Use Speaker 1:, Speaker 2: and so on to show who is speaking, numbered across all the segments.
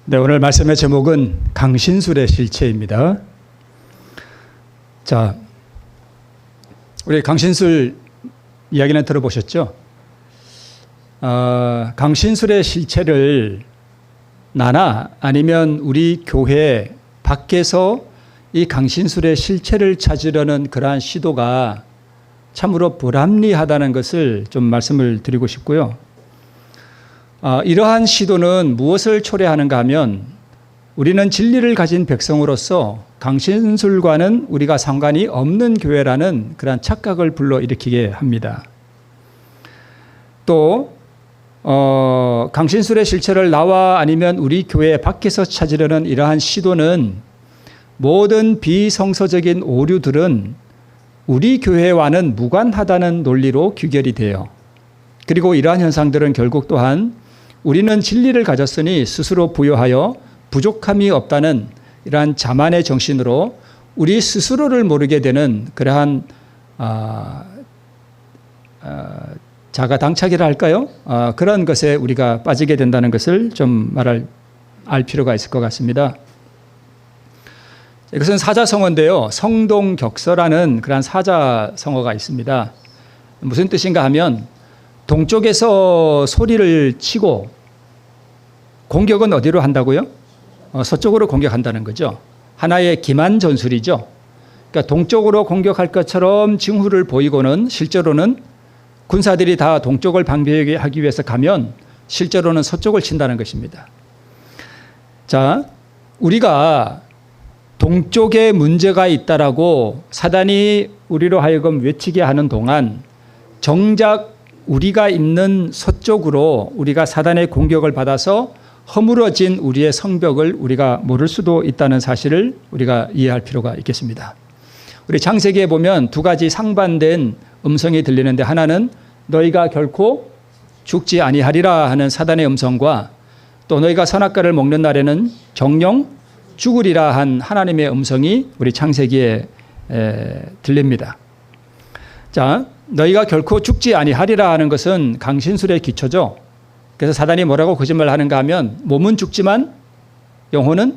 Speaker 1: 네, 오늘 말씀의 제목은 강신술의 실체입니다. 자, 우리 강신술 이야기는 들어보셨죠? 강신술의 실체를 나나 아니면 우리 교회 밖에서 이 강신술의 실체를 찾으려는 그러한 시도가 참으로 불합리하다는 것을 좀 말씀을 드리고 싶고요. 이러한 시도는 무엇을 초래하는가 하면 우리는 진리를 가진 백성으로서 강신술과는 우리가 상관이 없는 교회라는 그러한 착각을 불러일으키게 합니다. 또 강신술의 실체를 나와 아니면 우리 교회 밖에서 찾으려는 이러한 시도는 모든 비성서적인 오류들은 우리 교회와는 무관하다는 논리로 귀결이 돼요. 그리고 이러한 현상들은 결국 또한 우리는 진리를 가졌으니 스스로 부여하여 부족함이 없다는 이러한 자만의 정신으로 우리 스스로를 모르게 되는 그러한 자가당착이라 할까요? 그런 것에 우리가 빠지게 된다는 것을 좀 알 필요가 있을 것 같습니다. 이것은 사자성어인데요. 성동격서라는 그러한 사자성어가 있습니다. 무슨 뜻인가 하면 동쪽에서 소리를 치고 공격은 어디로 한다고요? 서쪽으로 공격한다는 거죠. 하나의 기만 전술이죠. 그러니까 동쪽으로 공격할 것처럼 징후를 보이고는 실제로는 군사들이 다 동쪽을 방비하기 위해서 가면 실제로는 서쪽을 친다는 것입니다. 자, 우리가 동쪽에 문제가 있다라고 사단이 우리로 하여금 외치게 하는 동안 정작 우리가 있는 서쪽으로 우리가 사단의 공격을 받아서 허물어진 우리의 성벽을 우리가 모를 수도 있다는 사실을 우리가 이해할 필요가 있겠습니다. 우리 창세기에 보면 두 가지 상반된 음성이 들리는데 하나는 너희가 결코 죽지 아니하리라 하는 사단의 음성과 또 너희가 선악과를 먹는 날에는 정령 죽으리라 한 하나님의 음성이 우리 창세기에 들립니다. 자, 너희가 결코 죽지 아니하리라 하는 것은 강신술의 기초죠. 그래서 사단이 뭐라고 거짓말을 하는가 하면 몸은 죽지만 영혼은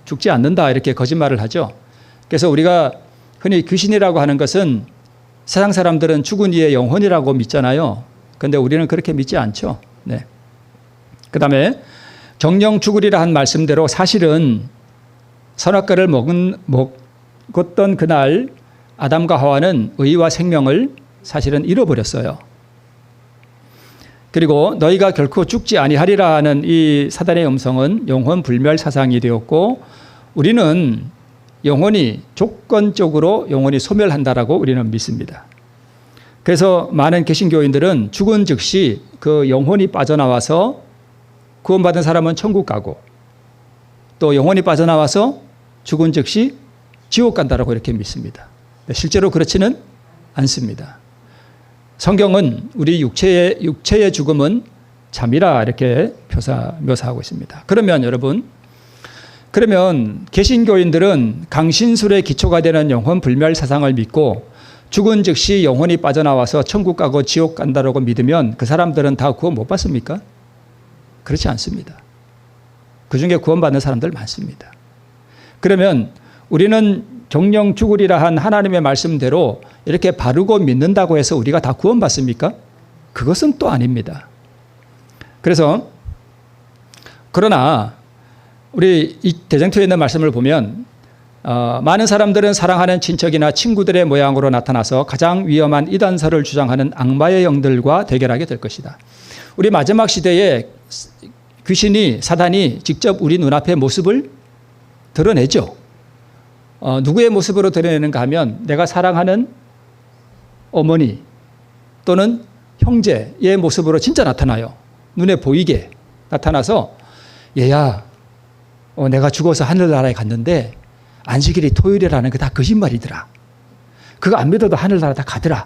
Speaker 1: 죽지 않는다 이렇게 거짓말을 하죠. 그래서 우리가 흔히 귀신이라고 하는 것은 세상 사람들은 죽은 이의 영혼이라고 믿잖아요. 그런데 우리는 그렇게 믿지 않죠. 네. 그 다음에 정령 죽으리라 한 말씀대로 사실은 선악과를 먹었던 그날 아담과 하와는 의와 생명을 사실은 잃어버렸어요. 그리고 너희가 결코 죽지 아니하리라 하는 이 사단의 음성은 영혼 불멸 사상이 되었고 우리는 영혼이 조건적으로 영혼이 소멸한다라고 우리는 믿습니다. 그래서 많은 개신교인들은 죽은 즉시 그 영혼이 빠져나와서 구원받은 사람은 천국 가고 또 영혼이 빠져나와서 죽은 즉시 지옥 간다라고 이렇게 믿습니다. 실제로 그렇지는 않습니다. 성경은 우리 육체의 죽음은 잠이라 이렇게 묘사하고 있습니다. 그러면 여러분, 개신교인들은 강신술의 기초가 되는 영혼 불멸 사상을 믿고 죽은 즉시 영혼이 빠져나와서 천국 가고 지옥 간다라고 믿으면 그 사람들은 다 구원 못 받습니까? 그렇지 않습니다. 그 중에 구원받는 사람들 많습니다. 그러면 우리는 정령 죽으리라 한 하나님의 말씀대로 이렇게 바르고 믿는다고 해서 우리가 다 구원받습니까? 그것은 또 아닙니다. 그러나 우리 이 대장토에 있는 말씀을 보면 많은 사람들은 사랑하는 친척이나 친구들의 모양으로 나타나서 가장 위험한 이단설을 주장하는 악마의 영들과 대결하게 될 것이다. 우리 마지막 시대에 귀신이 사단이 직접 우리 눈앞에 모습을 드러내죠. 누구의 모습으로 드러내는가 하면 내가 사랑하는 어머니 또는 형제의 모습으로 진짜 나타나요. 눈에 보이게 나타나서 얘야 내가 죽어서 하늘나라에 갔는데 안식일이 토요일이라는 게 다 거짓말이더라. 그거 안 믿어도 하늘나라 다 가더라.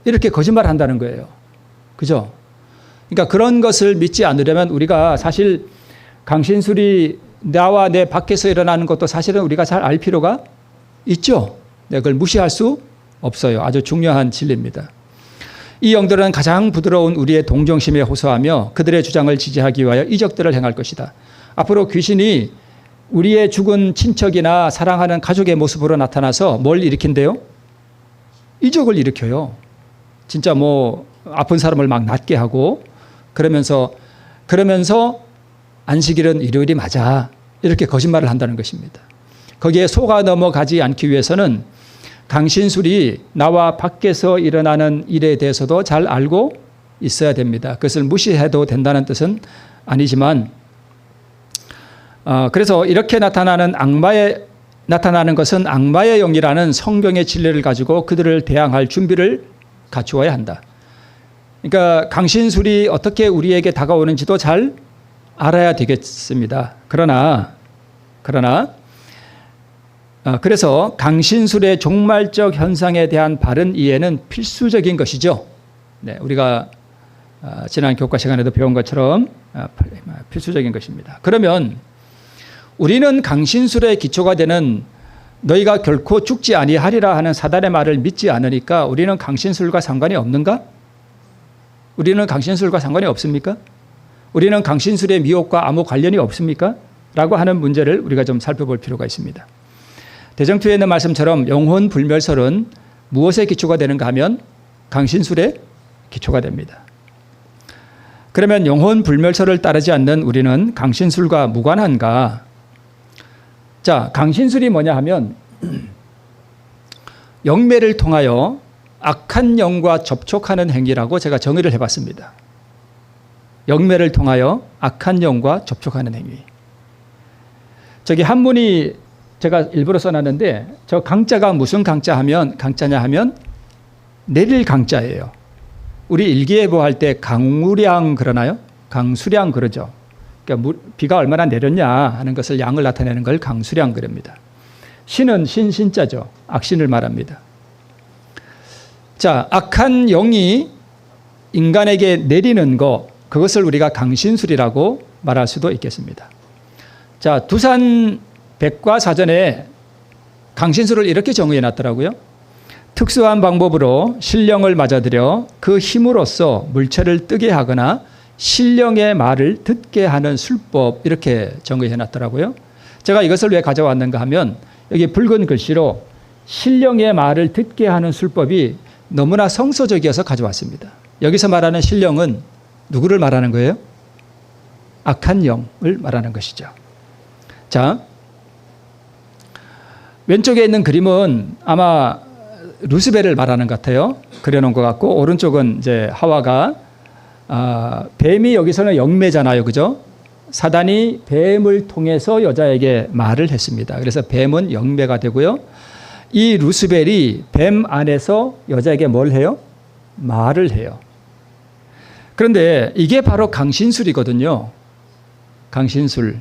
Speaker 1: 이렇게 거짓말을 한다는 거예요. 그죠? 그러니까 그런 것을 믿지 않으려면 우리가 사실 강신술이 나와 내 밖에서 일어나는 것도 사실은 우리가 잘 알 필요가 있죠. 그걸 무시할 수 없어요. 아주 중요한 진리입니다. 이 영들은 가장 부드러운 우리의 동정심에 호소하며 그들의 주장을 지지하기 위하여 이적들을 행할 것이다. 앞으로 귀신이 우리의 죽은 친척이나 사랑하는 가족의 모습으로 나타나서 뭘 일으킨대요? 이적을 일으켜요. 진짜 뭐 아픈 사람을 막 낫게 하고 그러면서 안식일은 일요일이 맞아. 이렇게 거짓말을 한다는 것입니다. 거기에 속아 넘어가지 않기 위해서는 강신술이 나와 밖에서 일어나는 일에 대해서도 잘 알고 있어야 됩니다. 그것을 무시해도 된다는 뜻은 아니지만 그래서 이렇게 나타나는 것은 악마의 영이라는 성경의 진리를 가지고 그들을 대항할 준비를 갖추어야 한다. 그러니까 강신술이 어떻게 우리에게 다가오는지도 잘 알아야 되겠습니다. 그래서 강신술의 종말적 현상에 대한 바른 이해는 필수적인 것이죠. 네, 우리가 지난 교과 시간에도 배운 것처럼 필수적인 것입니다. 그러면 우리는 강신술의 기초가 되는 너희가 결코 죽지 아니하리라 하는 사단의 말을 믿지 않으니까 우리는 강신술과 상관이 없는가? 우리는 강신술과 상관이 없습니까? 우리는 강신술의 미혹과 아무 관련이 없습니까? 라고 하는 문제를 우리가 좀 살펴볼 필요가 있습니다. 대정투에 있는 말씀처럼 영혼 불멸설은 무엇에 기초가 되는가 하면 강신술의 기초가 됩니다. 그러면 영혼 불멸설을 따르지 않는 우리는 강신술과 무관한가? 자, 강신술이 뭐냐 하면 영매를 통하여 악한 영과 접촉하는 행위라고 제가 정의를 해봤습니다. 영매를 통하여 악한 영과 접촉하는 행위. 저기 한문이 제가 일부러 써놨는데 저 강자가 무슨 강자냐 하면 내릴 강자예요. 우리 일기예보 할 때 강우량 그러나요? 강수량 그러죠. 그러니까 비가 얼마나 내렸냐 하는 것을 양을 나타내는 걸 강수량 그럽니다. 신은 신자죠. 악신을 말합니다. 자, 악한 영이 인간에게 내리는 것, 그것을 우리가 강신술이라고 말할 수도 있겠습니다. 자, 두산 백과사전에 강신술을 이렇게 정의해 놨더라고요. 특수한 방법으로 신령을 맞아들여 그 힘으로써 물체를 뜨게 하거나 신령의 말을 듣게 하는 술법, 이렇게 정의해 놨더라고요. 제가 이것을 왜 가져왔는가 하면 여기 붉은 글씨로 신령의 말을 듣게 하는 술법이 너무나 성서적이어서 가져왔습니다. 여기서 말하는 신령은 누구를 말하는 거예요? 악한 영을 말하는 것이죠. 자, 왼쪽에 있는 그림은 아마 루스벨을 말하는 것 같아요. 그려놓은 것 같고, 오른쪽은 이제 하와가, 뱀이 여기서는 영매잖아요. 그죠? 사단이 뱀을 통해서 여자에게 말을 했습니다. 그래서 뱀은 영매가 되고요. 이 루스벨이 뱀 안에서 여자에게 뭘 해요? 말을 해요. 그런데 이게 바로 강신술이거든요. 강신술.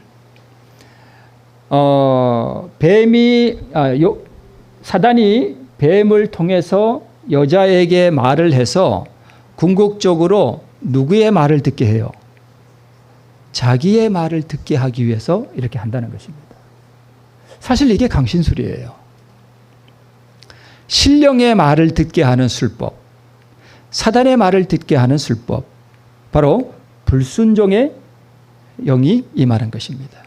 Speaker 1: 사단이 뱀을 통해서 여자에게 말을 해서 궁극적으로 누구의 말을 듣게 해요? 자기의 말을 듣게 하기 위해서 이렇게 한다는 것입니다. 사실 이게 강신술이에요. 신령의 말을 듣게 하는 술법, 사단의 말을 듣게 하는 술법, 바로 불순종의 영이 임하는 것입니다.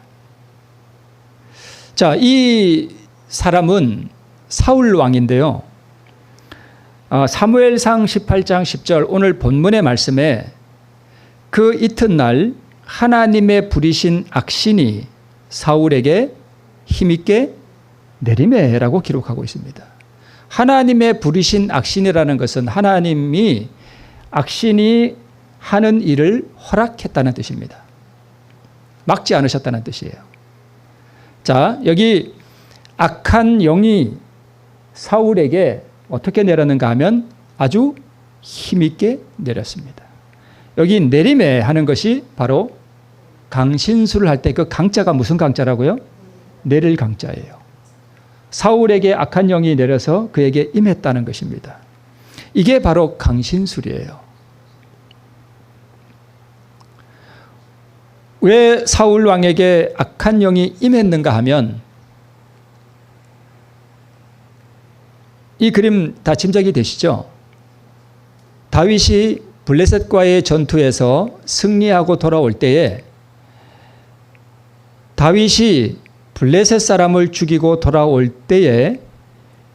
Speaker 1: 자, 이 사람은 사울 왕인데요. 사무엘상 18장 10절 오늘 본문의 말씀에 그 이튿날 하나님의 부리신 악신이 사울에게 힘있게 내리매라고 기록하고 있습니다. 하나님의 부리신 악신이라는 것은 하나님이 악신이 하는 일을 허락했다는 뜻입니다. 막지 않으셨다는 뜻이에요. 자, 여기 악한 영이 사울에게 어떻게 내렸는가 하면 아주 힘있게 내렸습니다. 여기 내림에 하는 것이 바로 강신술을 할 때 그 강자가 무슨 강자라고요? 내릴 강자예요. 사울에게 악한 영이 내려서 그에게 임했다는 것입니다. 이게 바로 강신술이에요. 왜 사울 왕에게 악한 영이 임했는가 하면 이 그림 다 짐작이 되시죠? 다윗이 블레셋과의 전투에서 승리하고 돌아올 때에 다윗이 블레셋 사람을 죽이고 돌아올 때에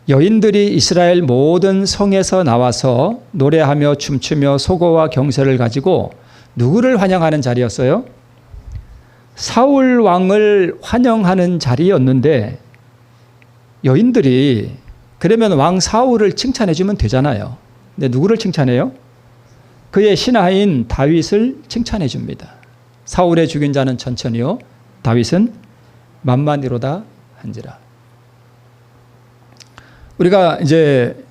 Speaker 1: 여인들이 이스라엘 모든 성에서 나와서 노래하며 춤추며 소고와 경세를 가지고 누구를 환영하는 자리였어요? 사울 왕을 환영하는 자리였는데 여인들이 그러면 왕 사울을 칭찬해 주면 되잖아요. 근데 누구를 칭찬해요? 그의 신하인 다윗을 칭찬해 줍니다. 사울의 죽인 자는 천천히요 다윗은 만만이로다 한지라. 우리가 이제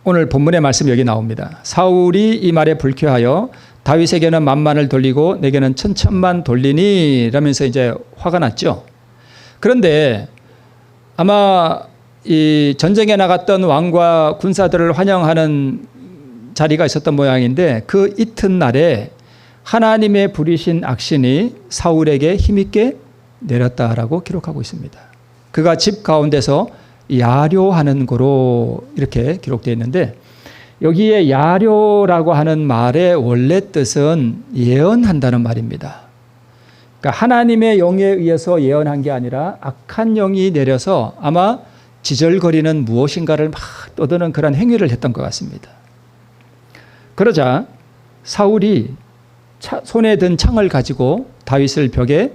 Speaker 1: 오늘 본문의 말씀 여기 나옵니다. 사울이 이 말에 불쾌하여 다윗에게는 만만을 돌리고 내게는 천천만 돌리니 라면서 이제 화가 났죠. 그런데 아마 이 전쟁에 나갔던 왕과 군사들을 환영하는 자리가 있었던 모양인데 그 이튿날에 하나님의 부리신 악신이 사울에게 힘있게 내렸다라고 기록하고 있습니다. 그가 집 가운데서 야료하는 거로 이렇게 기록되어 있는데 여기에 야료라고 하는 말의 원래 뜻은 예언한다는 말입니다. 그러니까 하나님의 영에 의해서 예언한 게 아니라 악한 영이 내려서 아마 지절거리는 무엇인가를 막 떠드는 그런 행위를 했던 것 같습니다. 그러자 사울이 손에 든 창을 가지고 다윗을 벽에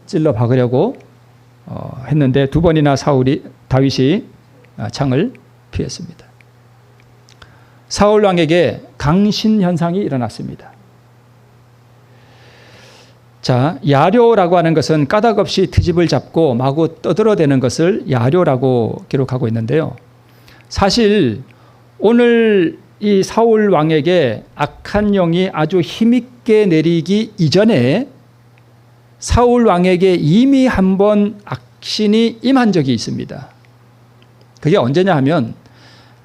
Speaker 1: 찔러 박으려고 했는데 두 번이나 다윗이 창을 피했습니다. 사울 왕에게 강신 현상이 일어났습니다. 자, 야료라고 하는 것은 까닭없이 트집을 잡고 마구 떠들어대는 것을 야료라고 기록하고 있는데요. 사실 오늘 이 사울 왕에게 악한 영이 아주 힘있게 내리기 이전에 사울 왕에게 이미 한번 악신이 임한 적이 있습니다. 그게 언제냐 하면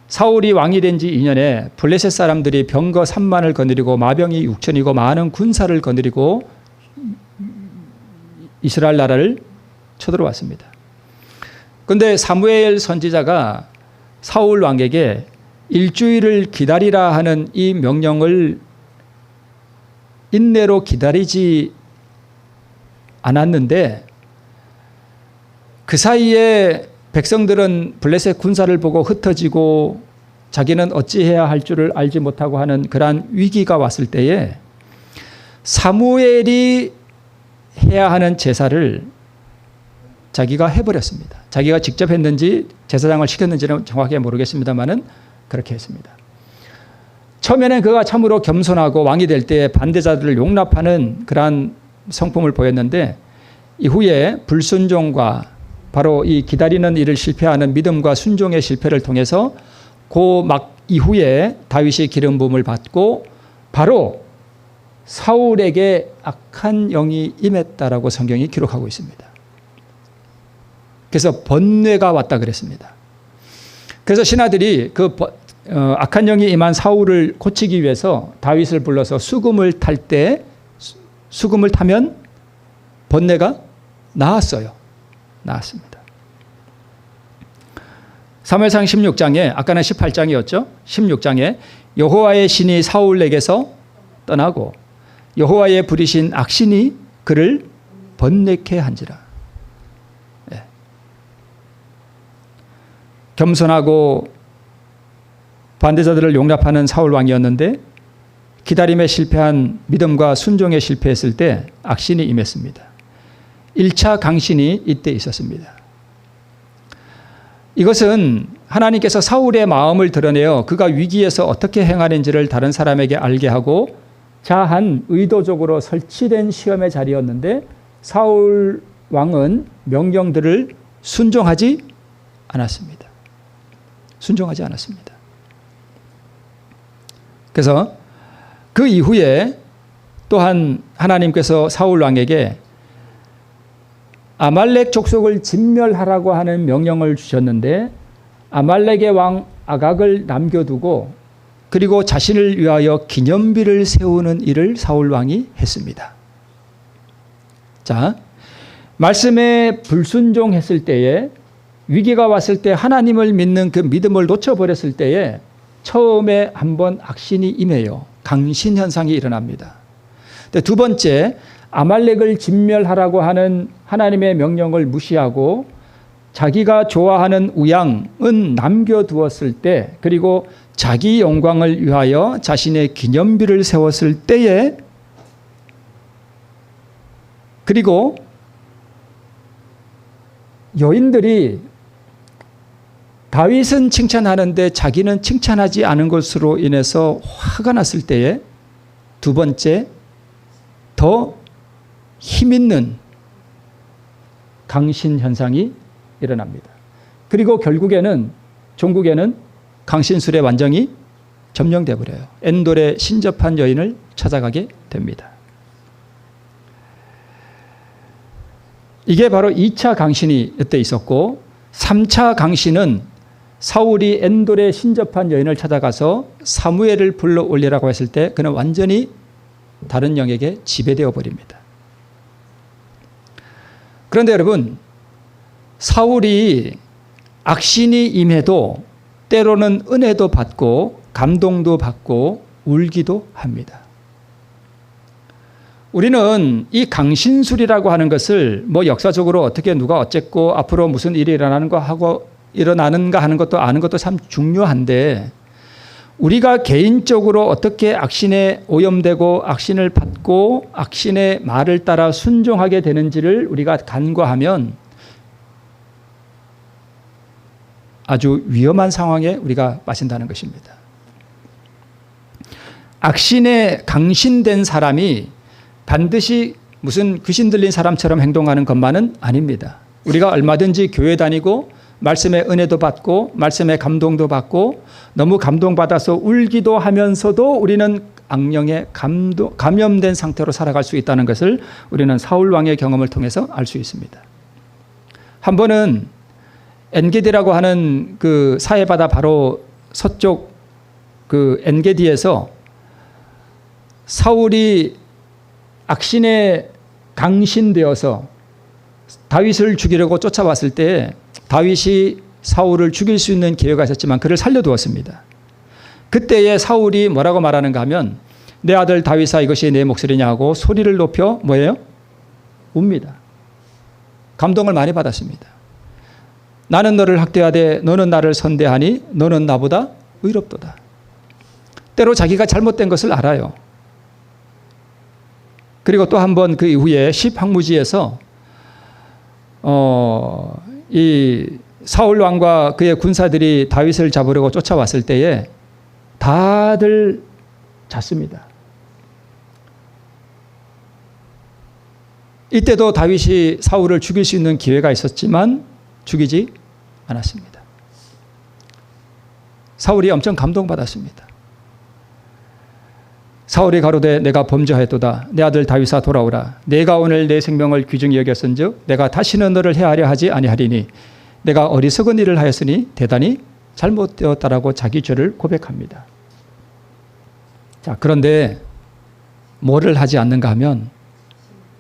Speaker 1: 사울이 왕이 된 지 2년에 블레셋 사람들이 병거 3만을 거느리고 마병이 6천이고 많은 군사를 거느리고 이스라엘 나라를 쳐들어왔습니다. 그런데 사무엘 선지자가 사울 왕에게 일주일을 기다리라 하는 이 명령을 인내로 기다리지 않았는데 그 사이에 백성들은 블레셋 군사를 보고 흩어지고 자기는 어찌해야 할 줄을 알지 못하고 하는 그러한 위기가 왔을 때에 사무엘이 해야 하는 제사를 자기가 해버렸습니다. 자기가 직접 했는지 제사장을 시켰는지는 정확하게 모르겠습니다만은 그렇게 했습니다. 처음에는 그가 참으로 겸손하고 왕이 될 때 반대자들을 용납하는 그러한 성품을 보였는데 이후에 불순종과 바로 이 기다리는 일을 실패하는 믿음과 순종의 실패를 통해서 그 막 이후에 다윗이 기름 부음을 받고 바로 사울에게 악한 영이 임했다라고 성경이 기록하고 있습니다. 그래서 번뇌가 왔다 그랬습니다. 그래서 신하들이 그 악한 영이 임한 사울을 고치기 위해서 다윗을 불러서 수금을 탈 때 수금을 타면 번뇌가 나았습니다. 사무엘상 16장에 아까는 18장이었죠. 16장에 여호와의 신이 사울에게서 떠나고 여호와의 부리신 악신이 그를 번뇌케 한지라. 네. 겸손하고 반대자들을 용납하는 사울 왕이었는데 기다림에 실패한 믿음과 순종에 실패했을 때 악신이 임했습니다. 1차 강신이 이때 있었습니다. 이것은 하나님께서 사울의 마음을 드러내어 그가 위기에서 어떻게 행하는지를 다른 사람에게 알게 하고 자한 의도적으로 설치된 시험의 자리였는데 사울 왕은 명령들을 순종하지 않았습니다. 순종하지 않았습니다. 그래서 그 이후에 또한 하나님께서 사울 왕에게 아말렉 족속을 진멸하라고 하는 명령을 주셨는데 아말렉의 왕 아각을 남겨두고 그리고 자신을 위하여 기념비를 세우는 일을 사울 왕이 했습니다. 자, 말씀에 불순종했을 때에 위기가 왔을 때 하나님을 믿는 그 믿음을 놓쳐버렸을 때에 처음에 한번 악신이 임해요. 강신 현상이 일어납니다. 두 번째, 아말렉을 진멸하라고 하는 하나님의 명령을 무시하고 자기가 좋아하는 우양은 남겨두었을 때, 그리고 자기 영광을 위하여 자신의 기념비를 세웠을 때에, 그리고 여인들이 다윗은 칭찬하는데 자기는 칭찬하지 않은 것으로 인해서 화가 났을 때에, 두 번째, 더 힘있는 강신 현상이 일어납니다. 그리고 결국에는 종국에는 강신술에 완전히 점령돼 버려요. 엔돌에 신접한 여인을 찾아가게 됩니다. 이게 바로 2차 강신이 이때 있었고, 3차 강신은 사울이 엔돌에 신접한 여인을 찾아가서 사무엘을 불러 올리라고 했을 때 그는 완전히 다른 영에게 지배되어 버립니다. 그런데 여러분, 사울이 악신이 임해도 때로는 은혜도 받고 감동도 받고 울기도 합니다. 우리는 이 강신술이라고 하는 것을 뭐 역사적으로 어떻게 누가 어쨌고 앞으로 무슨 일이 일어나는가 하는 것도 아는 것도 참 중요한데, 우리가 개인적으로 어떻게 악신에 오염되고 악신을 받고 악신의 말을 따라 순종하게 되는지를 우리가 간과하면 아주 위험한 상황에 우리가 빠진다는 것입니다. 악신에 강신된 사람이 반드시 무슨 귀신 들린 사람처럼 행동하는 것만은 아닙니다. 우리가 얼마든지 교회 다니고 말씀의 은혜도 받고 말씀의 감동도 받고 너무 감동받아서 울기도 하면서도 우리는 악령에 감염된 상태로 살아갈 수 있다는 것을 우리는 사울 왕의 경험을 통해서 알 수 있습니다. 한 번은 엔게디라고 하는 그 사해바다 바로 서쪽 그 엔게디에서 사울이 악신에 강신되어서 다윗을 죽이려고 쫓아왔을 때 다윗이 사울을 죽일 수 있는 기회가 있었지만 그를 살려두었습니다. 그때에 사울이 뭐라고 말하는가 하면, 내 아들 다윗아 이것이 내 목소리냐 하고 소리를 높여 뭐예요? 웁니다. 감동을 많이 받았습니다. 나는 너를 학대하되 너는 나를 선대하니 너는 나보다 의롭도다. 때로 자기가 잘못된 것을 알아요. 그리고 또 한 번 그 이후에 시황무지에서 이 사울 왕과 그의 군사들이 다윗을 잡으려고 쫓아왔을 때에 다들 잤습니다. 이때도 다윗이 사울을 죽일 수 있는 기회가 있었지만 죽이지 않았습니다. 사울이 엄청 감동받았습니다. 사울이 가로되 내가 범죄하였도다. 내 아들 다윗아 돌아오라. 내가 오늘 내 생명을 귀중히 여겼은즉 내가 다시는 너를 해하려 하지 아니하리니 내가 어리석은 일을 하였으니 대단히 잘못되었다라고 자기 죄를 고백합니다. 자, 그런데 뭐를 하지 않는가 하면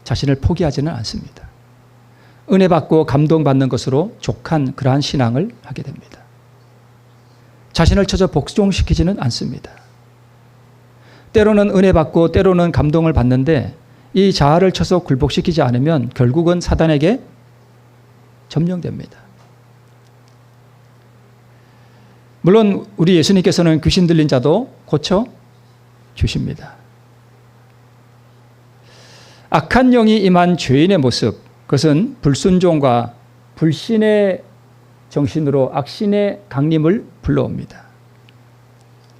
Speaker 1: 자신을 포기하지는 않습니다. 은혜 받고 감동받는 것으로 족한 그러한 신앙을 하게 됩니다. 자신을 쳐서 복종시키지는 않습니다. 때로는 은혜 받고 때로는 감동을 받는데 이 자아를 쳐서 굴복시키지 않으면 결국은 사단에게 점령됩니다. 물론 우리 예수님께서는 귀신 들린 자도 고쳐 주십니다. 악한 영이 임한 죄인의 모습, 그것은 불순종과 불신의 정신으로 악신의 강림을 불러옵니다.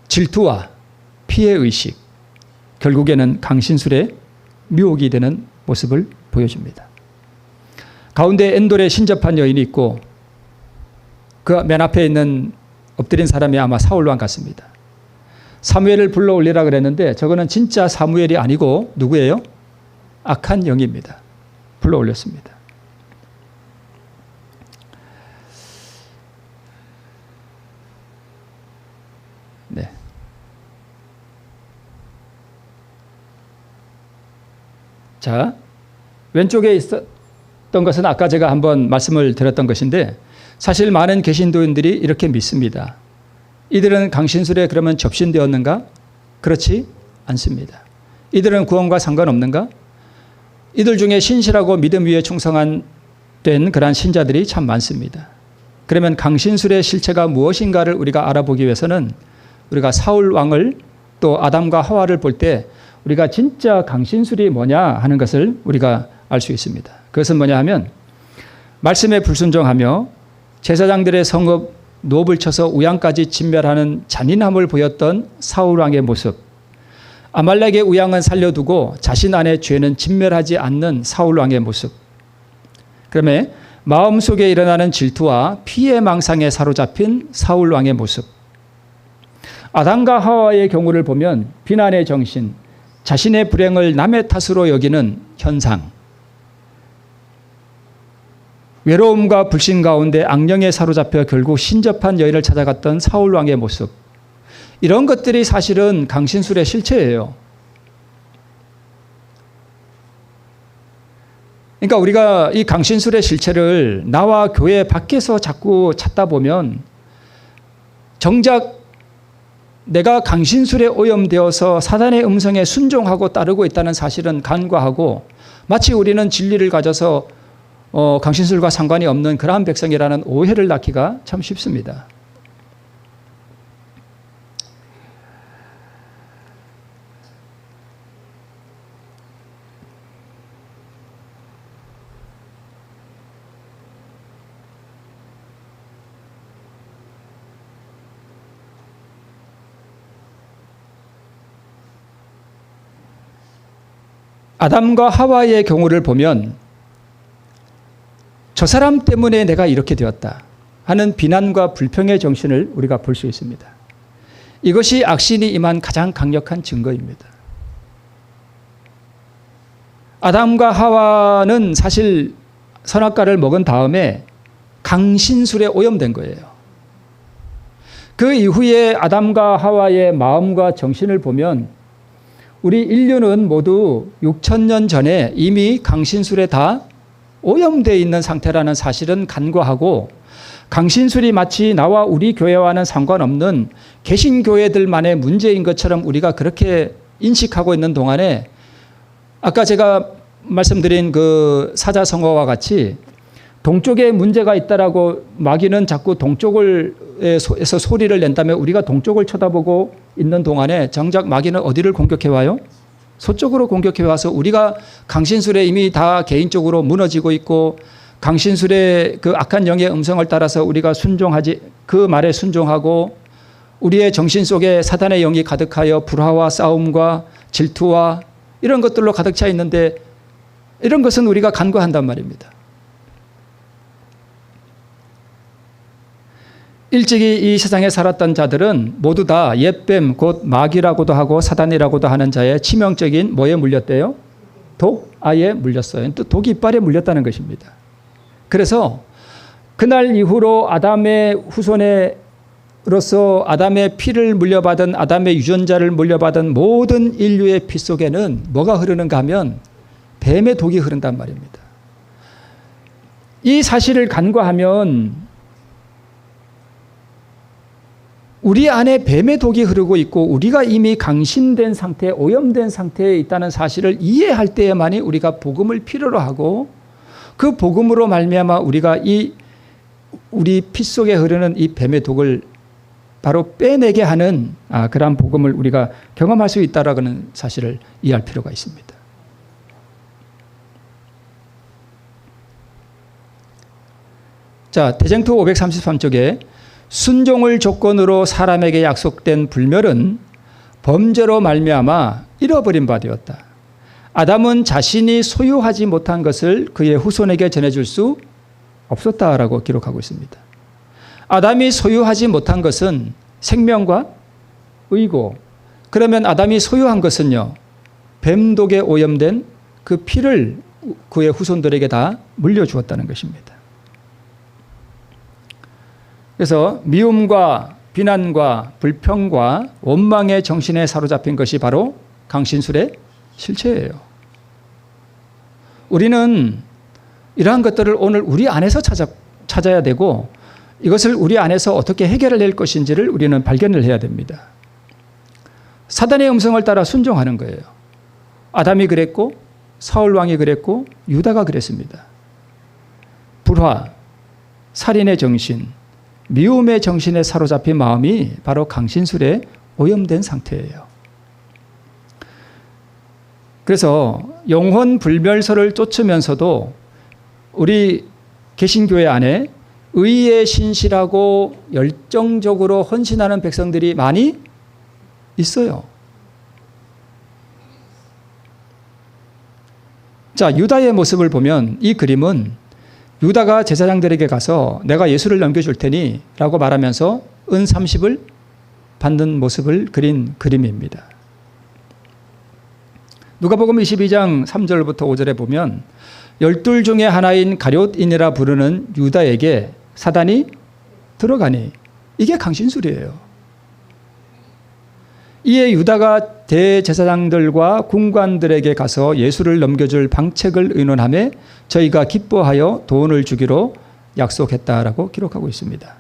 Speaker 1: 질투와 피해의식, 결국에는 강신술의 미혹이 되는 모습을 보여줍니다. 가운데 엔돌에 신접한 여인이 있고 그 맨 앞에 있는 엎드린 사람이 아마 사울왕 같습니다. 사무엘을 불러 올리라 그랬는데 저거는 진짜 사무엘이 아니고 누구예요? 악한 영입니다. 불러 올렸습니다. 네. 자, 왼쪽에 있었던 것은 아까 제가 한번 말씀을 드렸던 것인데 사실 많은 개신도인들이 이렇게 믿습니다. 이들은 강신술에 그러면 접신되었는가? 그렇지 않습니다. 이들은 구원과 상관없는가? 이들 중에 신실하고 믿음 위에 충성한 된 그러한 신자들이 참 많습니다. 그러면 강신술의 실체가 무엇인가를 우리가 알아보기 위해서는 우리가 사울 왕을 또 아담과 하와를 볼 때 우리가 진짜 강신술이 뭐냐 하는 것을 우리가 알 수 있습니다. 그것은 뭐냐 하면 말씀에 불순종하며 제사장들의 성읍 노업을 쳐서 우양까지 진멸하는 잔인함을 보였던 사울 왕의 모습, 아말렉의 우양은 살려두고 자신 안의 죄는 진멸하지 않는 사울 왕의 모습, 그다음에 마음속에 일어나는 질투와 피해 망상에 사로잡힌 사울 왕의 모습, 아담과 하와의 경우를 보면 비난의 정신, 자신의 불행을 남의 탓으로 여기는 현상, 외로움과 불신 가운데 악령에 사로잡혀 결국 신접한 여인을 찾아갔던 사울 왕의 모습, 이런 것들이 사실은 강신술의 실체예요. 그러니까 우리가 이 강신술의 실체를 나와 교회 밖에서 자꾸 찾다 보면 정작 내가 강신술에 오염되어서 사단의 음성에 순종하고 따르고 있다는 사실은 간과하고 마치 우리는 진리를 가져서 강신술과 상관이 없는 그러한 백성이라는 오해를 낳기가 참 쉽습니다. 아담과 하와의 경우를 보면 저 사람 때문에 내가 이렇게 되었다 하는 비난과 불평의 정신을 우리가 볼 수 있습니다. 이것이 악신이 임한 가장 강력한 증거입니다. 아담과 하와는 사실 선악과를 먹은 다음에 강신술에 오염된 거예요. 그 이후에 아담과 하와의 마음과 정신을 보면 우리 인류는 모두 6,000년 전에 이미 강신술에 다 오염되어 있는 상태라는 사실은 간과하고 강신술이 마치 나와 우리 교회와는 상관없는 개신교회들만의 문제인 것처럼 우리가 그렇게 인식하고 있는 동안에 아까 제가 말씀드린 그 사자성어와 같이 동쪽에 문제가 있다라고 마귀는 자꾸 동쪽에서 소리를 낸다면 우리가 동쪽을 쳐다보고 있는 동안에 정작 마귀는 어디를 공격해 와요? 서쪽으로 공격해 와서 우리가 강신술에 이미 다 개인적으로 무너지고 있고 강신술의 그 악한 영의 음성을 따라서 우리가 그 말에 순종하고 우리의 정신 속에 사단의 영이 가득하여 불화와 싸움과 질투와 이런 것들로 가득 차 있는데 이런 것은 우리가 간과한단 말입니다. 일찍이 이 세상에 살았던 자들은 모두 다 옛뱀 곧 마귀라고도 하고 사단이라고도 하는 자의 치명적인 뭐에 물렸대요? 독아에 물렸어요. 또 독이 이빨에 물렸다는 것입니다. 그래서 그날 이후로 아담의 후손으로서 아담의 피를 물려받은 아담의 유전자를 물려받은 모든 인류의 피 속에는 뭐가 흐르는가 하면 뱀의 독이 흐른단 말입니다. 이 사실을 간과하면 우리 안에 뱀의 독이 흐르고 있고 우리가 이미 강신된 상태, 오염된 상태에 있다는 사실을 이해할 때에만이 우리가 복음을 필요로 하고 그 복음으로 말미암아 우리가 우리 피 속에 흐르는 이 뱀의 독을 바로 빼내게 하는 그러한 복음을 우리가 경험할 수 있다라는 사실을 이해할 필요가 있습니다. 자, 대쟁투 533쪽에 순종을 조건으로 사람에게 약속된 불멸은 범죄로 말미암아 잃어버린 바 되었다. 아담은 자신이 소유하지 못한 것을 그의 후손에게 전해줄 수 없었다라고 기록하고 있습니다. 아담이 소유하지 못한 것은 생명과 의고, 그러면 아담이 소유한 것은요, 뱀독에 오염된 그 피를 그의 후손들에게 다 물려주었다는 것입니다. 그래서 미움과 비난과 불평과 원망의 정신에 사로잡힌 것이 바로 강신술의 실체예요. 우리는 이러한 것들을 오늘 우리 안에서 찾아야 되고 이것을 우리 안에서 어떻게 해결을 낼 것인지를 우리는 발견을 해야 됩니다. 사단의 음성을 따라 순종하는 거예요. 아담이 그랬고 사울 왕이 그랬고 유다가 그랬습니다. 불화, 살인의 정신, 미움의 정신에 사로잡힌 마음이 바로 강신술에 오염된 상태예요. 그래서 영혼 불멸설을 쫓으면서도 우리 개신교회 안에 의에 신실하고 열정적으로 헌신하는 백성들이 많이 있어요. 자, 유다의 모습을 보면 이 그림은 유다가 제사장들에게 가서 내가 예수를 넘겨줄 테니 라고 말하면서 은 30을 받는 모습을 그린 그림입니다. 누가복음 22장 3절부터 5절에 보면 12 중에 하나인 가룟인이라 부르는 유다에게 사단이 들어가니, 이게 강신술이에요. 이에 유다가 대제사장들과 군관들에게 가서 예수를 넘겨줄 방책을 의논하며 저희가 기뻐하여 돈을 주기로 약속했다라고 기록하고 있습니다.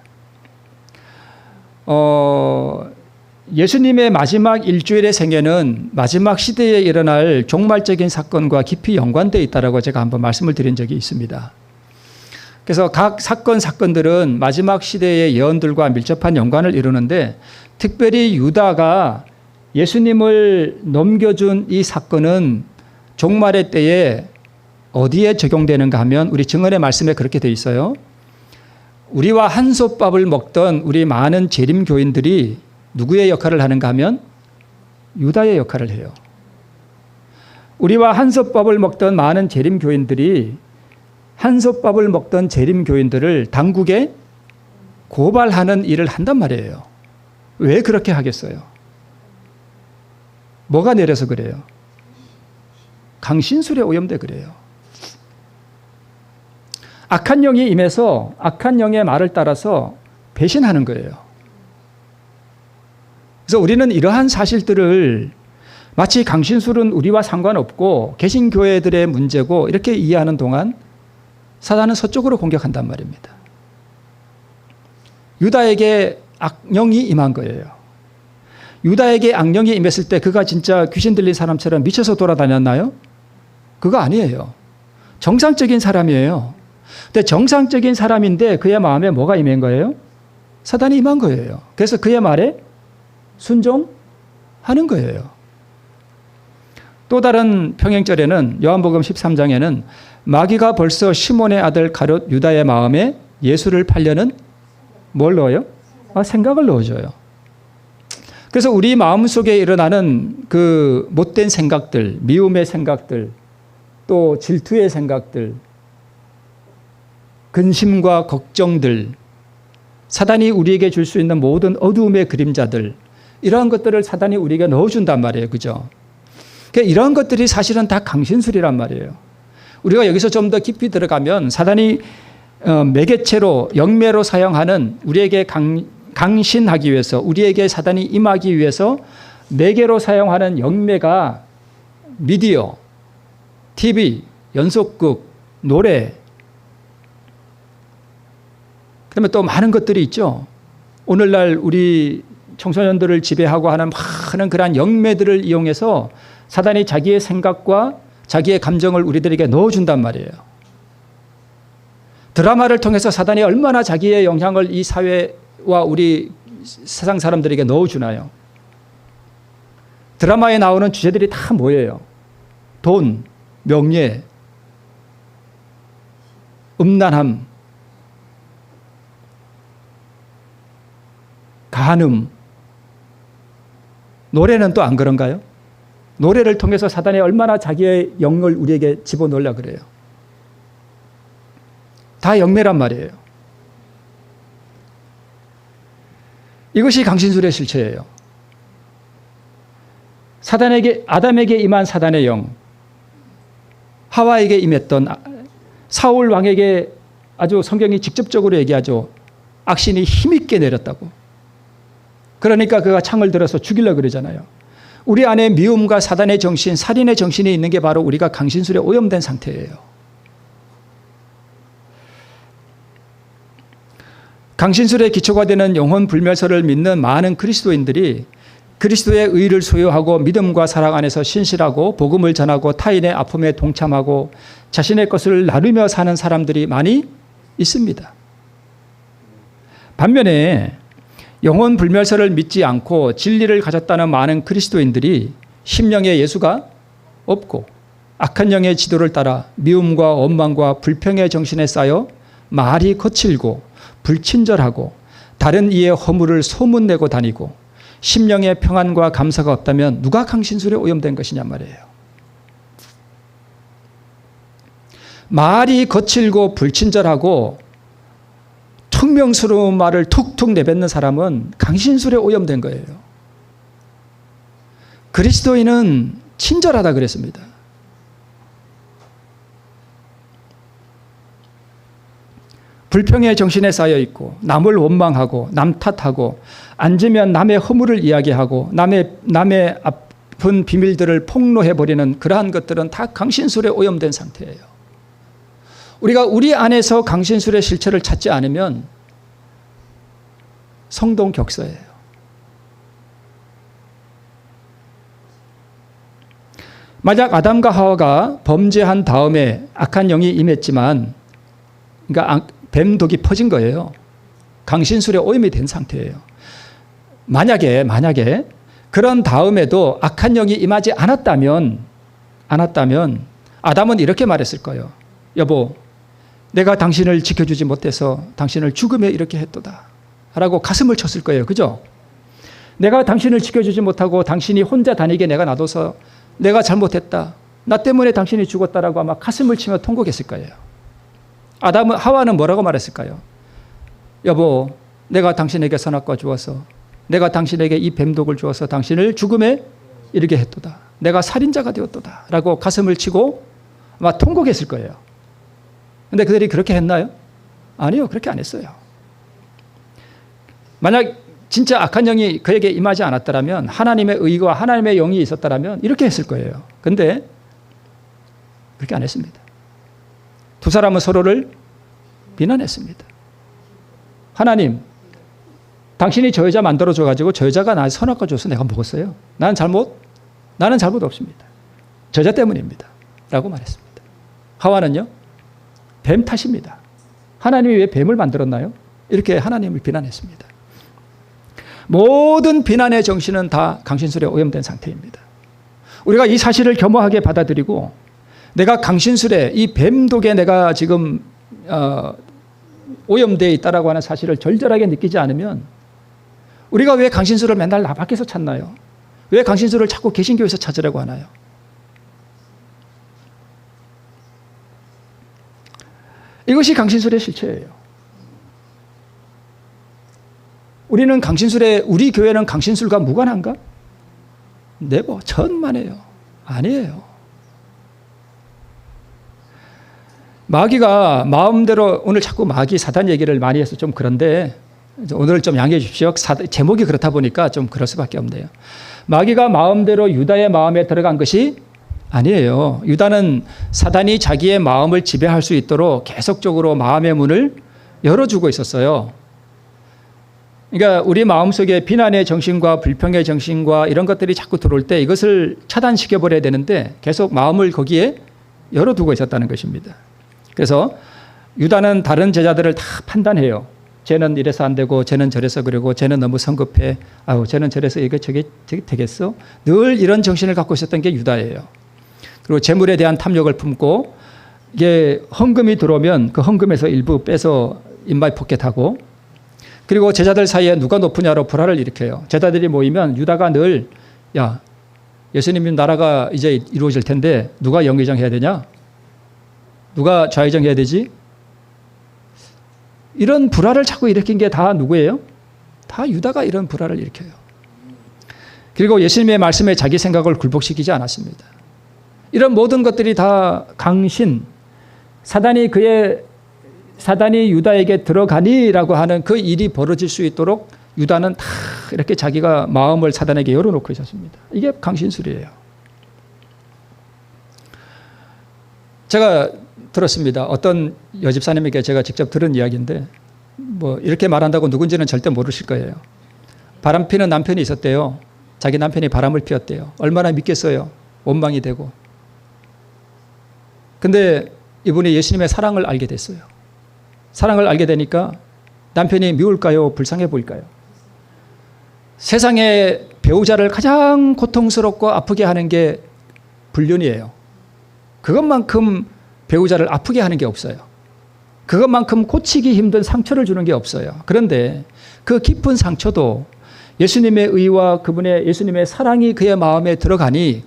Speaker 1: 예수님의 마지막 일주일의 생애는 마지막 시대에 일어날 종말적인 사건과 깊이 연관되어 있다고 제가 한번 말씀을 드린 적이 있습니다. 그래서 각 사건들은 마지막 시대의 예언들과 밀접한 연관을 이루는데, 특별히 유다가 예수님을 넘겨준 이 사건은 종말의 때에 어디에 적용되는가 하면 우리 증언의 말씀에 그렇게 되어 있어요. 우리와 한솥밥을 먹던 우리 많은 재림교인들이 누구의 역할을 하는가 하면 유다의 역할을 해요. 우리와 한솥밥을 먹던 많은 재림교인들이 한솥밥을 먹던 재림교인들을 당국에 고발하는 일을 한단 말이에요. 왜 그렇게 하겠어요? 뭐가 내려서 그래요? 강신술에 오염돼 그래요. 악한 영이 임해서 악한 영의 말을 따라서 배신하는 거예요. 그래서 우리는 이러한 사실들을 마치 강신술은 우리와 상관없고 개신교회들의 문제고 이렇게 이해하는 동안 사단은 서쪽으로 공격한단 말입니다. 유다에게 악령이 임한 거예요. 유다에게 악령이 임했을 때 그가 진짜 귀신 들린 사람처럼 미쳐서 돌아다녔나요? 그거 아니에요. 정상적인 사람이에요. 근데 정상적인 사람인데 그의 마음에 뭐가 임한 거예요? 사단이 임한 거예요. 그래서 그의 말에 순종하는 거예요. 또 다른 평행절에는 요한복음 13장에는 마귀가 벌써 시몬의 아들 가룟 유다의 마음에 예수를 팔려는 뭘 넣어요? 생각을 넣어줘요. 그래서 우리 마음속에 일어나는 그 못된 생각들, 미움의 생각들, 또 질투의 생각들, 근심과 걱정들, 사단이 우리에게 줄 수 있는 모든 어두움의 그림자들, 이러한 것들을 사단이 우리에게 넣어준단 말이에요. 그죠? 그러니까 이런 것들이 사실은 다 강신술이란 말이에요. 우리가 여기서 좀 더 깊이 들어가면 사단이 매개체로, 영매로 사용하는 우리에게 강신하기 위해서, 우리에게 사단이 임하기 위해서 매개로 사용하는 영매가 미디어, TV, 연속극, 노래, 그다음에 또 많은 것들이 있죠. 오늘날 우리 청소년들을 지배하고 하는 많은 그러한 영매들을 이용해서 사단이 자기의 생각과 자기의 감정을 우리들에게 넣어준단 말이에요. 드라마를 통해서 사단이 얼마나 자기의 영향을 이 사회와 우리 세상 사람들에게 넣어주나요? 드라마에 나오는 주제들이 다 뭐예요? 돈, 명예, 음란함, 간음. 노래는 또 안 그런가요? 노래를 통해서 사단이 얼마나 자기의 영을 우리에게 집어넣으려고 그래요. 다 영매란 말이에요. 이것이 강신술의 실체예요. 아담에게 임한 사단의 영, 하와에게 임했던 사울 왕에게 아주 성경이 직접적으로 얘기하죠. 악신이 힘있게 내렸다고. 그러니까 그가 창을 들어서 죽이려고 그러잖아요. 우리 안에 미움과 사단의 정신, 살인의 정신이 있는 게 바로 우리가 강신술에 오염된 상태예요. 강신술의 기초가 되는 영혼 불멸설을 믿는 많은 그리스도인들이 그리스도의 의를 소유하고 믿음과 사랑 안에서 신실하고 복음을 전하고 타인의 아픔에 동참하고 자신의 것을 나누며 사는 사람들이 많이 있습니다. 반면에 영혼 불멸설을 믿지 않고 진리를 가졌다는 많은 그리스도인들이 심령에 예수가 없고 악한 영의 지도를 따라 미움과 원망과 불평의 정신에 쌓여 말이 거칠고 불친절하고 다른 이의 허물을 소문내고 다니고 심령의 평안과 감사가 없다면 누가 강신술에 오염된 것이냐 말이에요. 말이 거칠고 불친절하고 퉁명스러운 말을 툭툭 내뱉는 사람은 강신술에 오염된 거예요. 그리스도인은 친절하다 그랬습니다. 불평의 정신에 쌓여 있고 남을 원망하고 남 탓하고 앉으면 남의 허물을 이야기하고 남의 아픈 비밀들을 폭로해버리는 그러한 것들은 다 강신술에 오염된 상태예요. 우리가 우리 안에서 강신술의 실체를 찾지 않으면 성동격서예요. 만약 아담과 하와가 범죄한 다음에 악한 영이 임했지만 그러니까 뱀독이 퍼진 거예요. 강신술에 오염이 된 상태예요. 만약에 그런 다음에도 악한 영이 임하지 않았다면 아담은 이렇게 말했을 거예요. 여보, 내가 당신을 지켜주지 못해서 당신을 죽음에 이렇게 했도다 라고 가슴을 쳤을 거예요. 그죠? 내가 당신을 지켜주지 못하고 당신이 혼자 다니게 내가 놔둬서 내가 잘못했다. 나 때문에 당신이 죽었다라고 아마 가슴을 치며 통곡했을 거예요. 하와는 뭐라고 말했을까요? 여보, 내가 당신에게 선악과 주어서 내가 당신에게 이 뱀독을 주어서 당신을 죽음에 이르게 했도다. 내가 살인자가 되었도다 라고 가슴을 치고 아마 통곡했을 거예요. 근데 그들이 그렇게 했나요? 아니요, 그렇게 안 했어요. 만약 진짜 악한 영이 그에게 임하지 않았더라면 하나님의 의와 하나님의 영이 있었더라면 이렇게 했을 거예요. 근데 그렇게 안 했습니다. 두 사람은 서로를 비난했습니다. 하나님, 당신이 저 여자 만들어줘가지고 저 여자가 나한테 선악과 줘서 내가 먹었어요. 나는 잘못 없습니다. 저 여자 때문입니다. 라고 말했습니다. 하와는요, 뱀 탓입니다. 하나님이 왜 뱀을 만들었나요? 이렇게 하나님을 비난했습니다. 모든 비난의 정신은 다 강신술에 오염된 상태입니다. 우리가 이 사실을 겸허하게 받아들이고 내가 강신술에 이 뱀독에 내가 지금 오염되어 있다라고 하는 사실을 절절하게 느끼지 않으면 우리가 왜 강신술을 맨날 나 밖에서 찾나요? 왜 강신술을 자꾸 개신교에서 찾으려고 하나요? 이것이 강신술의 실체예요. 우리 교회는 강신술과 무관한가? 네버, 천만에요. 아니에요. 마귀가 마음대로, 오늘 자꾸 마귀 사단 얘기를 많이 해서 좀 그런데 오늘 좀 양해해 주십시오. 제목이 그렇다 보니까 좀 그럴 수밖에 없네요. 마귀가 마음대로 유다의 마음에 들어간 것이 아니에요. 유다는 사단이 자기의 마음을 지배할 수 있도록 계속적으로 마음의 문을 열어주고 있었어요. 그러니까 우리 마음속에 비난의 정신과 불평의 정신과 이런 것들이 자꾸 들어올 때 이것을 차단시켜버려야 되는데 계속 마음을 거기에 열어두고 있었다는 것입니다. 그래서 유다는 다른 제자들을 다 판단해요. 쟤는 이래서 안 되고 쟤는 저래서 그러고 쟤는 너무 성급해. 쟤는 저래서 이게 저게 되겠어? 늘 이런 정신을 갖고 있었던 게 유다예요. 그리고 재물에 대한 탐욕을 품고 이게 헌금이 들어오면 그 헌금에서 일부 빼서 인마이 포켓하고 그리고 제자들 사이에 누가 높으냐로 불화를 일으켜요. 제자들이 모이면 유다가 늘 야, 예수님 나라가 이제 이루어질 텐데 누가 영의정 해야 되냐? 누가 좌의정 해야 되지? 이런 불화를 자꾸 일으킨 게 다 누구예요? 다 유다가 이런 불화를 일으켜요. 그리고 예수님의 말씀에 자기 생각을 굴복시키지 않았습니다. 이런 모든 것들이 다 강신, 사단이 유다에게 들어가니라고 하는 그 일이 벌어질 수 있도록 유다는 다 이렇게 자기가 마음을 사단에게 열어놓고 있었습니다. 이게 강신술이에요. 제가 들었습니다. 어떤 여집사님에게 제가 직접 들은 이야기인데 뭐 이렇게 말한다고 누군지는 절대 모르실 거예요. 바람피는 남편이 있었대요. 자기 남편이 바람을 피웠대요. 얼마나 믿겠어요. 원망이 되고. 근데 이분이 예수님의 사랑을 알게 됐어요. 사랑을 알게 되니까 남편이 미울까요? 불쌍해 보일까요? 세상에 배우자를 가장 고통스럽고 아프게 하는 게 불륜이에요. 그것만큼 배우자를 아프게 하는 게 없어요. 그것만큼 고치기 힘든 상처를 주는 게 없어요. 그런데 그 깊은 상처도 예수님의 의와 그분의 예수님의 사랑이 그의 마음에 들어가니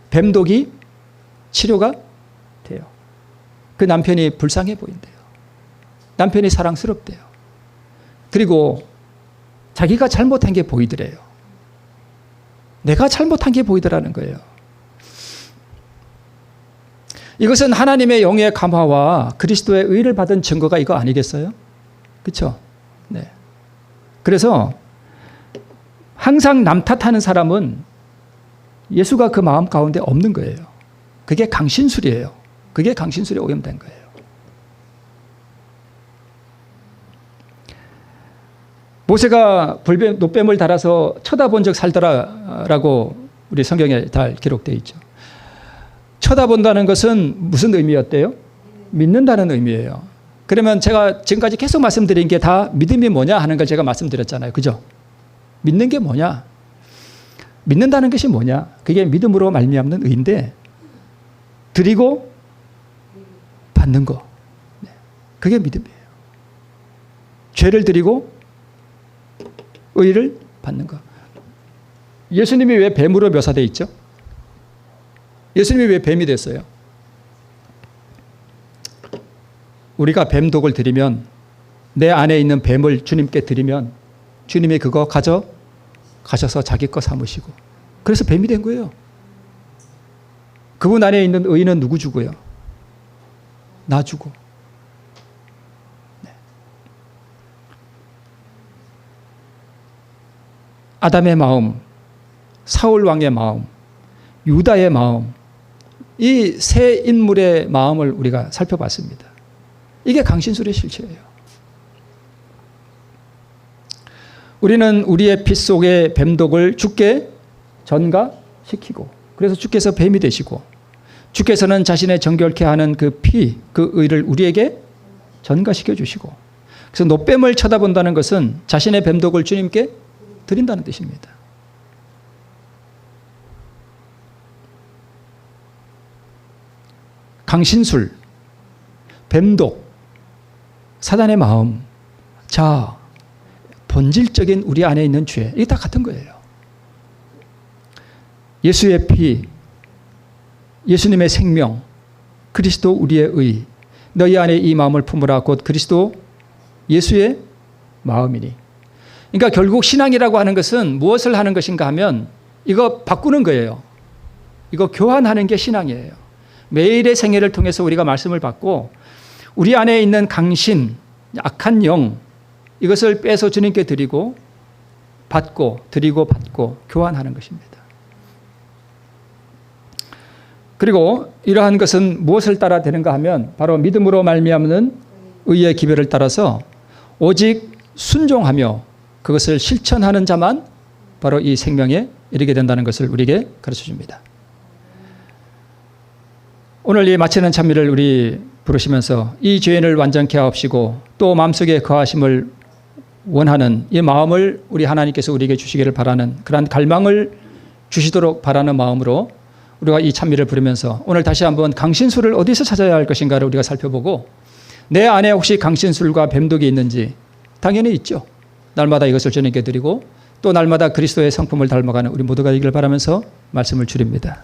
Speaker 1: 뱀독이 치료가 돼요. 그 남편이 불쌍해 보인대요. 남편이 사랑스럽대요. 그리고 자기가 잘못한 게 보이더래요. 내가 잘못한 게 보이더라는 거예요. 이것은 하나님의 영의 감화와 그리스도의 의를 받은 증거가 이거 아니겠어요? 그렇죠? 네. 그래서 항상 남 탓하는 사람은 예수가 그 마음 가운데 없는 거예요. 그게 강신술이에요. 그게 강신술에 오염된 거예요. 모세가 노뱀을 달아서 쳐다본 적 살더라라고 우리 성경에 잘 기록되어 있죠. 쳐다본다는 것은 무슨 의미였대요? 믿는다는 의미예요. 그러면 제가 지금까지 계속 말씀드린 게 다 믿음이 뭐냐 하는 걸 제가 말씀드렸잖아요. 그죠? 믿는 게 뭐냐? 믿는다는 것이 뭐냐? 그게 믿음으로 말미암는 의인데 드리고 받는 거. 그게 믿음이에요. 죄를 드리고 의를 받는 것. 예수님이 왜 뱀으로 묘사되어 있죠? 예수님이 왜 뱀이 됐어요? 우리가 뱀독을 드리면 내 안에 있는 뱀을 주님께 드리면 주님이 그거 가져가셔서 자기 거 삼으시고 그래서 뱀이 된 거예요. 그분 안에 있는 의는 누구 주고요? 나 주고. 아담의 마음, 사울 왕의 마음, 유다의 마음, 이 세 인물의 마음을 우리가 살펴봤습니다. 이게 강신술의 실체예요. 우리는 우리의 피 속의 뱀독을 주께 전가시키고 그래서 주께서 뱀이 되시고 주께서는 자신의 정결케 하는 그 피, 그 의를 우리에게 전가시켜 주시고 그래서 노뱀을 쳐다본다는 것은 자신의 뱀독을 주님께 드린다는 뜻입니다. 강신술, 뱀독, 사단의 마음, 자, 본질적인 우리 안에 있는 죄, 이게 다 같은 거예요. 예수의 피, 예수님의 생명, 그리스도 우리의 의, 너희 안에 이 마음을 품으라 곧 그리스도 예수의 마음이니. 그러니까 결국 신앙이라고 하는 것은 무엇을 하는 것인가 하면 이거 바꾸는 거예요. 이거 교환하는 게 신앙이에요. 매일의 생애를 통해서 우리가 말씀을 받고 우리 안에 있는 강신, 악한 영 이것을 빼서 주님께 드리고 받고 드리고 받고 교환하는 것입니다. 그리고 이러한 것은 무엇을 따라 되는가 하면 바로 믿음으로 말미암는 의의 기별을 따라서 오직 순종하며 그것을 실천하는 자만 바로 이 생명에 이르게 된다는 것을 우리에게 가르쳐 줍니다. 오늘 이 마치는 찬미를 우리 부르시면서 이 죄인을 완전케 하옵시고 또 마음속에 거하심을 원하는 이 마음을 우리 하나님께서 우리에게 주시기를 바라는 그러한 갈망을 주시도록 바라는 마음으로 우리가 이 찬미를 부르면서 오늘 다시 한번 강신술을 어디서 찾아야 할 것인가를 우리가 살펴보고 내 안에 혹시 강신술과 뱀독이 있는지 당연히 있죠. 날마다 이것을 주님께 드리고 또 날마다 그리스도의 성품을 닮아가는 우리 모두가 되기를 바라면서 말씀을 줄입니다.